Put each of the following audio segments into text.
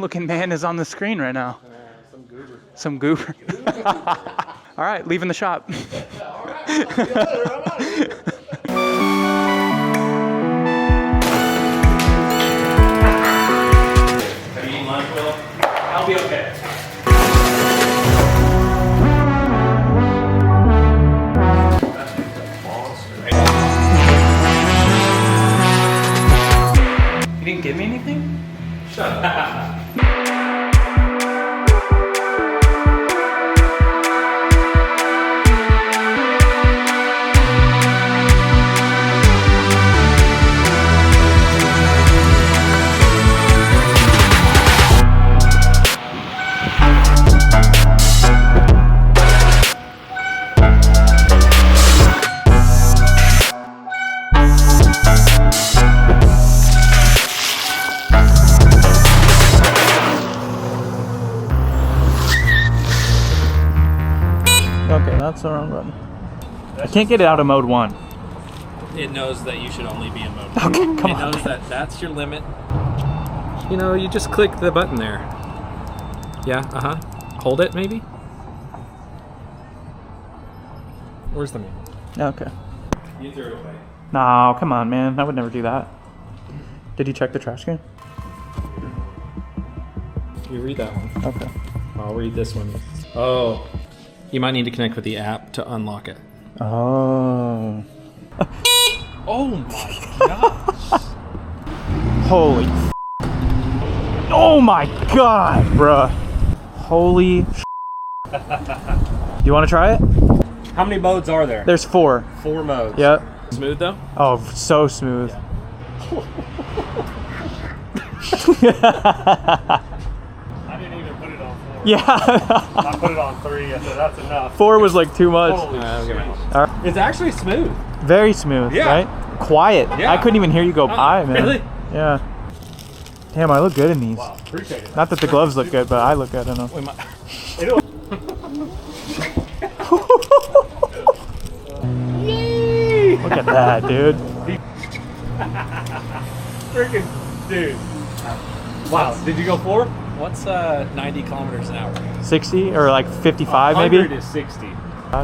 looking man is on the screen right now? Some goober. Some goober. All right, leaving the shop. All right, I'm out of here. Have you eaten lunch, Will? I'll be okay. You didn't give me anything? Shut up. Okay, that's the wrong button. I can't get it out of mode 1. It knows that you should only be in mode 1. Okay, come on. It knows that that's your limit. You know, you just click the button there. Yeah, Hold it, maybe? Where's the menu? Okay. You threw it away. No, come on, man. I would never do that. Did you check the trash can? You read that one. Okay. I'll read this one. Oh. You might need to connect with the app to unlock it. Oh. Oh my gosh. Holy. Oh my god, bruh. Holy. You want to try it? How many modes are there? There's 4. 4 modes. Yep. Smooth though? Oh, so smooth. I didn't even put it on 4. Yeah. I put it on 3. I said that's enough. 4 was like too much. Holy shit. All right. It's actually smooth. Very smooth, Yeah. right? Quiet. Yeah. I couldn't even hear you go by, man. Really? Yeah. Damn, I look good in these. Wow, appreciate it. Not that the gloves look good, but I look good in them. Wait, it'll... Look at that, dude. Freaking dude. Wow, did you go 4? What's 90 kilometers an hour? 60 or like 55 maybe? 100 is 60.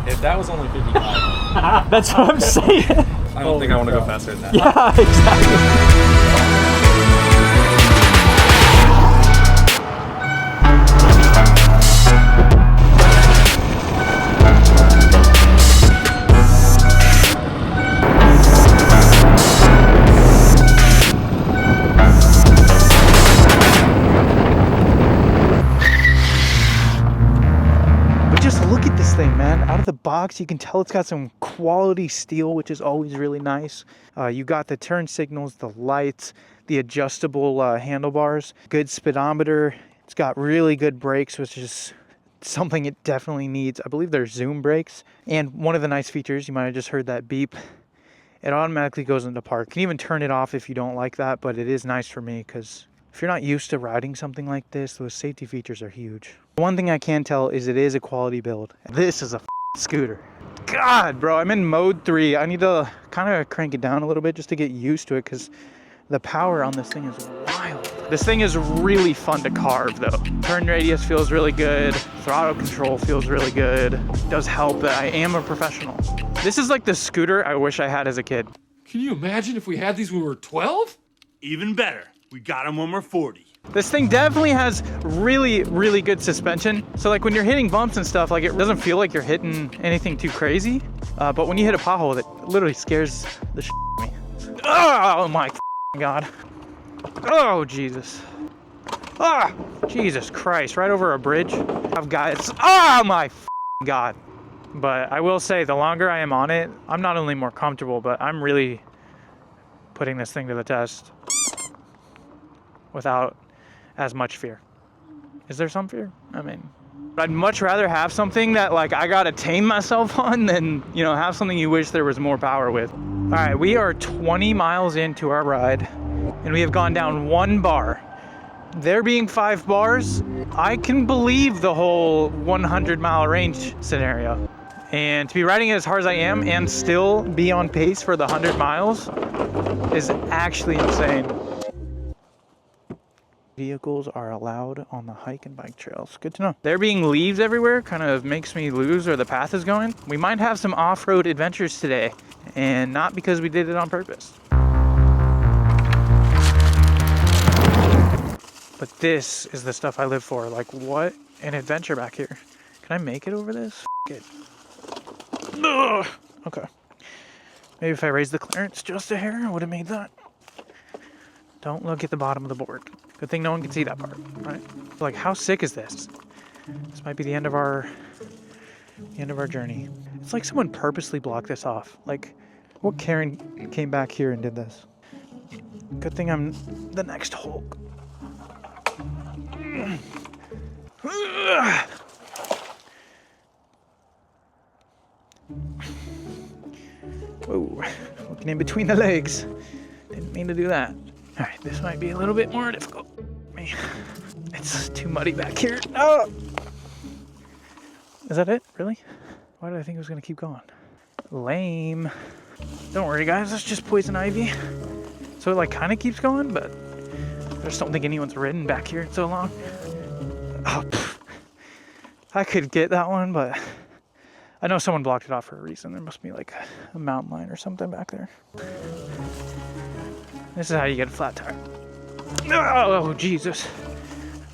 If that was only 55. That's what I'm saying. I don't think I want to go faster than that. Yeah, exactly. Out of the box, you can tell it's got some quality steel, which is always really nice. You got the turn signals, the lights, the adjustable handlebars, good speedometer. It's got really good brakes, which is something it definitely needs. I believe there's zoom brakes. And one of the nice features, you might have just heard that beep, it automatically goes into park. You can even turn it off if you don't like that, but it is nice for me because if you're not used to riding something like this, those safety features are huge. One thing I can tell is it is a quality build. This is a scooter. God, bro, I'm in mode 3. I need to kind of crank it down a little bit just to get used to it because the power on this thing is wild. This thing is really fun to carve though. Turn radius feels really good. Throttle control feels really good. It does help that I am a professional. This is like the scooter I wish I had as a kid. Can you imagine if we had these when we were 12? Even better, we got them when we're 40. This thing definitely has really, really good suspension. So like when you're hitting bumps and stuff, like it doesn't feel like you're hitting anything too crazy. But when you hit a pothole, it literally scares the shit out of me. Oh my God. Oh, Jesus. Ah, Jesus Christ, right over a bridge. I've got, oh my God. But I will say the longer I am on it, I'm not only more comfortable, but I'm really putting this thing to the test without as much fear. Is there some fear? I mean, I'd much rather have something that like I gotta tame myself on than, you know, have something you wish there was more power with. All right, we are 20 miles into our ride and we have gone down 1 bar. There being 5 bars, I can believe the whole 100-mile range scenario. And to be riding it as hard as I am and still be on pace for the 100 miles is actually insane. Vehicles are allowed on the hike and bike trails. Good to know. There being leaves everywhere kind of makes me lose where the path is going. We might have some off-road adventures today, and not because we did it on purpose. But this is the stuff I live for. Like, what an adventure back here. Can I make it over this? F it. Ugh. Okay. Maybe if I raised the clearance just a hair, I would have made that. Don't look at the bottom of the board. Good thing no one can see that part, right? Like, how sick is this? This might be the end of our journey. It's like someone purposely blocked this off. Like, what Karen came back here and did this? Good thing I'm the next Hulk. Whoa, looking in between the legs. Didn't mean to do that. All right, this might be a little bit more difficult. It's too muddy back here. Oh! Is that it? Really? Why did I think it was gonna keep going? Lame. Don't worry, guys. That's just poison ivy. So it like kind of keeps going, but I just don't think anyone's ridden back here in so long. Oh, I could get that one, but I know someone blocked it off for a reason. There must be like a mountain lion or something back there. This is how you get a flat tire. Oh, Jesus.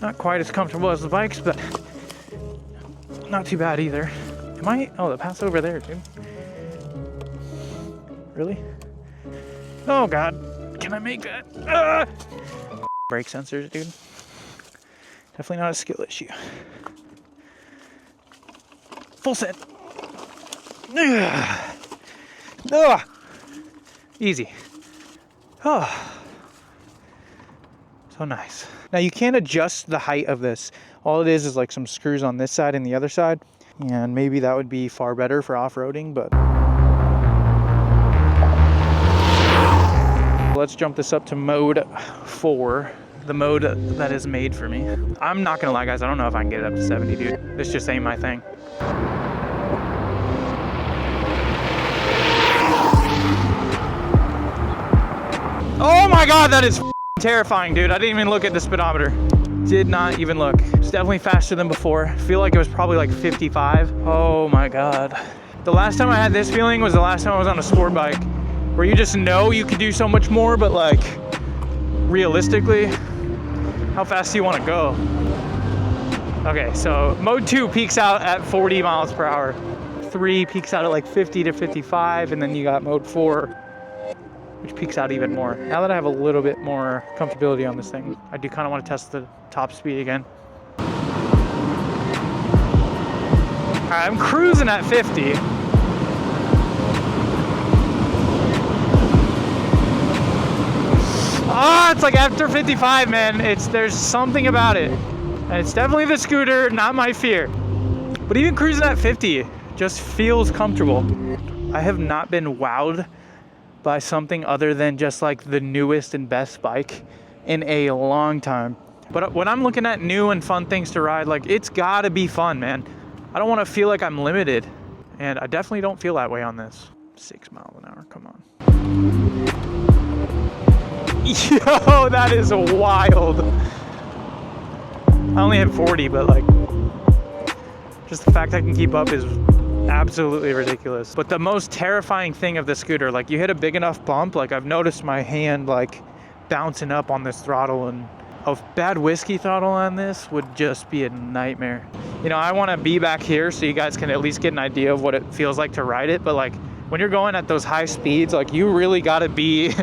Not quite as comfortable as the bikes, but not too bad either. Am I? Oh, the path's over there, dude. Really? Oh, God. Can I make that? Brake sensors, dude. Definitely not a skill issue. Full set. Easy. Oh. So nice. Now you can't adjust the height of this. All it is like some screws on this side and the other side. And maybe that would be far better for off-roading, but let's jump this up to mode 4. The mode that is made for me. I'm not gonna lie, guys, I don't know if I can get it up to 70, dude. This just ain't my thing. Oh my God, that is terrifying, dude. I didn't even look at the speedometer. Did not even look. It's definitely faster than before. I feel like it was probably like 55. Oh my God. The last time I had this feeling was the last time I was on a sport bike, where you just know you could do so much more, but like, realistically, how fast do you want to go? Okay, so mode 2 peaks out at 40 miles per hour. 3 peaks out at like 50 to 55, and then you got mode 4, which peaks out even more. Now that I have a little bit more comfortability on this thing, I do kind of want to test the top speed again. All right, I'm cruising at 50. Ah, it's like after 55, man. There's something about it. And it's definitely the scooter, not my fear. But even cruising at 50 just feels comfortable. I have not been wowed by something other than just like the newest and best bike in a long time. But when I'm looking at new and fun things to ride, like, it's gotta be fun, man. I don't want to feel like I'm limited, and I definitely don't feel that way on this. 6 miles an hour, come on. Yo, that is wild. I only hit 40, but like, just the fact I can keep up is absolutely ridiculous. But the most terrifying thing of the scooter, like, you hit a big enough bump, like, I've noticed my hand like bouncing up on this throttle, and a bad whiskey throttle on this would just be a nightmare. You know, I want to be back here so you guys can at least get an idea of what it feels like to ride it, but like, when you're going at those high speeds, like, you really got to be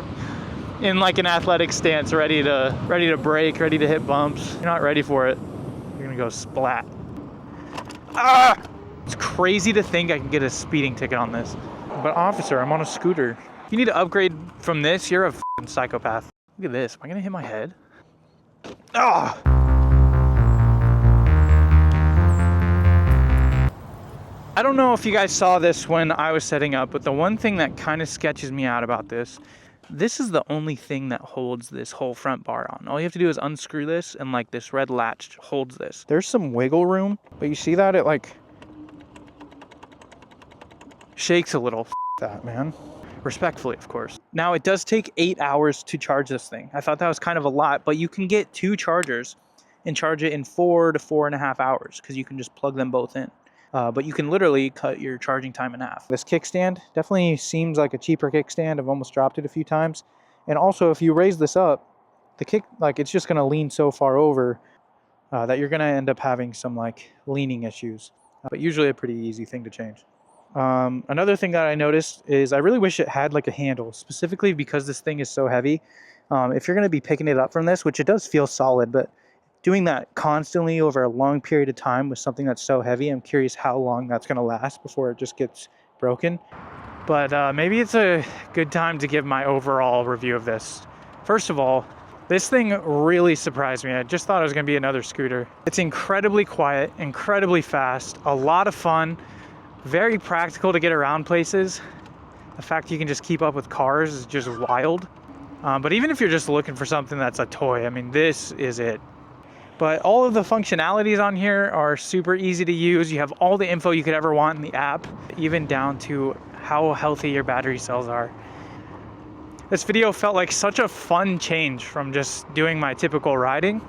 in like an athletic stance, ready to brake, ready to hit bumps. You're not ready for it, you're gonna go splat. Ah! It's crazy to think I can get a speeding ticket on this. But officer, I'm on a scooter. You need to upgrade from this, you're a f***ing psychopath. Look at this, am I gonna hit my head? Ah! I don't know if you guys saw this when I was setting up, but the one thing that kind of sketches me out about this is the only thing that holds this whole front bar on. All you have to do is unscrew this, and like, this red latch holds this. There's some wiggle room, but you see that? It like shakes a little. F that, man. respectfully, of course. Now, it does take 8 hours to charge this thing. I thought that was kind of a lot, but you can get 2 chargers and charge it in 4 to 4.5 hours because you can just plug them both in. But you can literally cut your charging time in half. This kickstand definitely seems like a cheaper kickstand. I've almost dropped it a few times. And also, if you raise this up, the kick, like, it's just going to lean so far over that you're going to end up having some like leaning issues. But usually a pretty easy thing to change. Another thing that I noticed is I really wish it had like a handle, specifically because this thing is so heavy. If you're going to be picking it up from this, which it does feel solid, but doing that constantly over a long period of time with something that's so heavy, I'm curious how long that's going to last before it just gets broken. But maybe it's a good time to give my overall review of this. First of all, this thing really surprised me. I just thought it was going to be another scooter. It's incredibly quiet, incredibly fast, a lot of fun, very practical to get around places. The fact you can just keep up with cars is just wild. But even if you're just looking for something that's a toy, I mean, this is it. But all of the functionalities on here are super easy to use. You have all the info you could ever want in the app, even down to how healthy your battery cells are. This video felt like such a fun change from just doing my typical riding,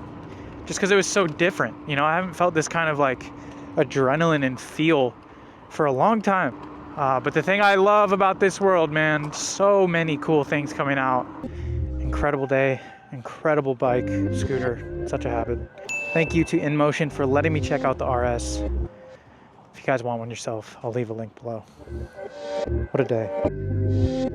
just because it was so different. You know, I haven't felt this kind of like adrenaline and feel for a long time. But the thing I love about this world, man, so many cool things coming out. Incredible day, incredible bike, scooter, such a habit. Thank you to InMotion for letting me check out the RS. If you guys want one yourself, I'll leave a link below. What a day.